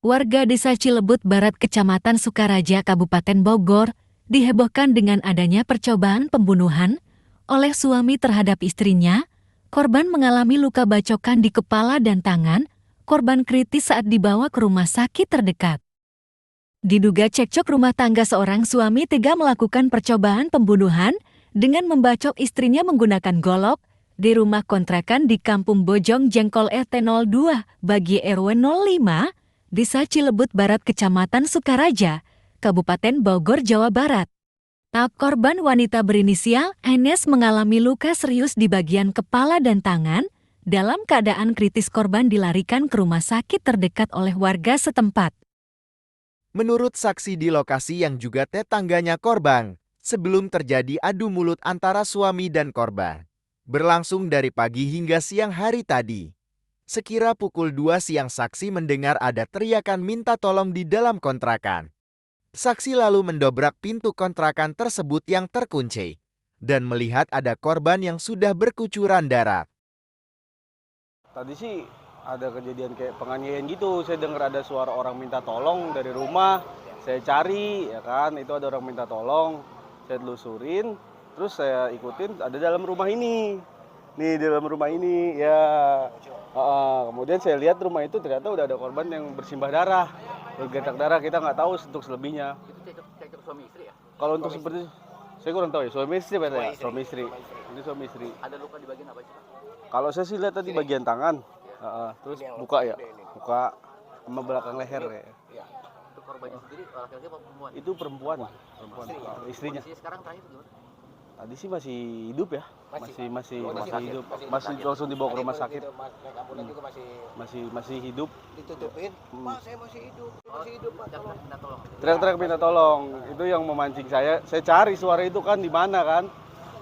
Warga Desa Cilebut Barat, Kecamatan Sukaraja, Kabupaten Bogor, dihebohkan dengan adanya percobaan pembunuhan oleh suami terhadap istrinya. Korban mengalami luka bacokan di kepala dan tangan. Korban kritis saat dibawa ke rumah sakit terdekat. Diduga cekcok rumah tangga, seorang suami tega melakukan percobaan pembunuhan dengan membacok istrinya menggunakan golok di rumah kontrakan di Kampung Bojong Jengkol RT 02 bagi RW 05, Desa Cilebut Barat, Kecamatan Sukaraja, Kabupaten Bogor, Jawa Barat. Korban wanita berinisial NS mengalami luka serius di bagian kepala dan tangan. Dalam keadaan kritis, korban dilarikan ke rumah sakit terdekat oleh warga setempat. Menurut saksi di lokasi yang juga tetangganya korban, sebelum terjadi adu mulut antara suami dan korban, berlangsung dari pagi hingga siang hari tadi. Sekira pukul 2 siang, saksi mendengar ada teriakan minta tolong di dalam kontrakan. Saksi lalu mendobrak pintu kontrakan tersebut yang terkunci dan melihat ada korban yang sudah berkucuran darah. Tadi sih ada kejadian kayak penganiayaan gitu. Saya dengar ada suara orang minta tolong dari rumah. Saya cari, ya kan, itu ada orang minta tolong. Saya telusurin, terus saya ikutin ada dalam rumah ini. Nih, di dalam rumah ini, ya. Kemudian saya lihat rumah itu ternyata udah ada korban yang bersimbah darah. Bergetak darah, kita nggak tahu untuk selebihnya. Itu cekcok suami istri ya? Kalau untuk seperti, saya kurang tahu ya. Suami istri berarti ya? Suami istri. Ini suami istri. Ada luka di bagian apa sih? Kalau saya sih lihat tadi bagian tangan. Terus buka ya, buka sama belakang leher ya. Itu korbannya sendiri laki-laki apa perempuan? Itu perempuan, istrinya. Kondisi sekarang terakhir gimana? Tadi sih masih hidup ya, masih hidup, masih langsung dibawa ke rumah sakit. Masih hidup. Ditutupin, Pak, saya masih hidup, Pak. Minta tolong. Teriak-teriak minta tolong, itu yang memancing saya. Saya cari suara itu kan di mana kan?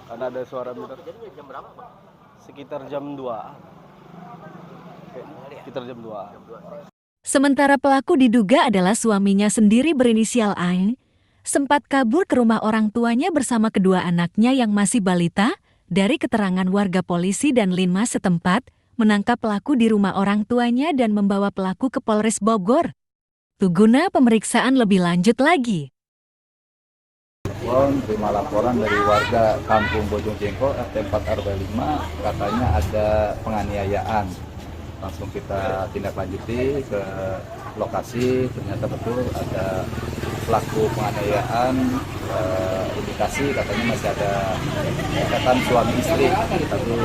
Karena ada suara minta. Jadi jam berapa, Pak? Sekitar jam 2. Sekitar jam 2. Sementara pelaku diduga adalah suaminya sendiri berinisial A, sempat kabur ke rumah orang tuanya bersama kedua anaknya yang masih balita. Dari keterangan warga, polisi dan Linmas setempat menangkap pelaku di rumah orang tuanya dan membawa pelaku ke Polres Bogor guna pemeriksaan lebih lanjut lagi. Terima laporan dari warga Kampung Bojong Jengkol RT 4 RW 5, katanya ada penganiayaan. Langsung kita tindak lanjuti ke lokasi, ternyata betul ada pelaku penganiayaan, indikasi katanya masih ada ikatan suami istri, tapi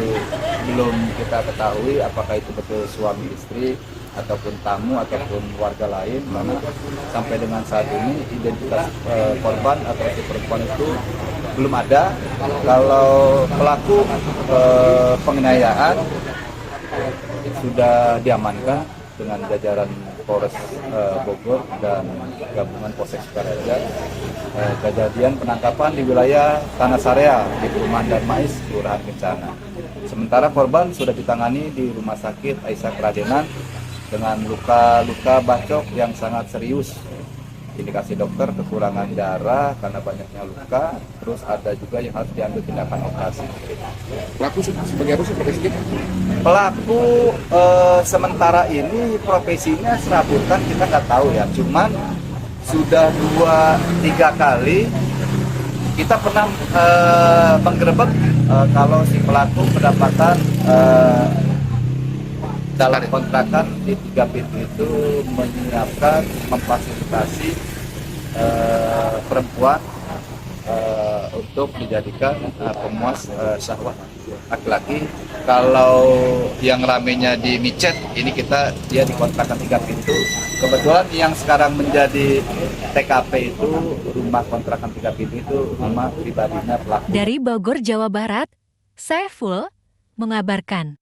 belum kita ketahui apakah itu betul suami istri ataupun tamu ataupun warga lain, karena sampai dengan saat ini identitas korban atau si perempuan itu belum ada. Kalau pelaku penganiayaan sudah diamankan dengan jajaran Polres Bogor dan gabungan Polsek Sukaraja. Kejadian penangkapan di wilayah Tanah Sarea di Perumahan Darmais, Kelurahan Kencana. Sementara korban sudah ditangani di Rumah Sakit Aisyah Keradenan dengan luka-luka bacok yang sangat serius. Indikasi dokter kekurangan darah karena banyaknya luka, terus ada juga yang harus diambil tindakan operasi. Pelaku sebagai apa sih profesinya? Pelaku sementara ini profesinya serabutan, kita nggak tahu ya, cuman sudah 2-3 kali kita pernah menggerebek kalau si pelaku pendapatan dalam kontrakan di 3 pintu itu menyiapkan, memfasilitasi perempuan untuk dijadikan pemuas syahwat laki-laki. Kalau yang ramenya di micet, ini dia di kontrakan 3 pintu. Kebetulan yang sekarang menjadi TKP itu rumah kontrakan 3 pintu itu rumah pribadinya pelaku. Dari Bogor, Jawa Barat, Saiful mengabarkan.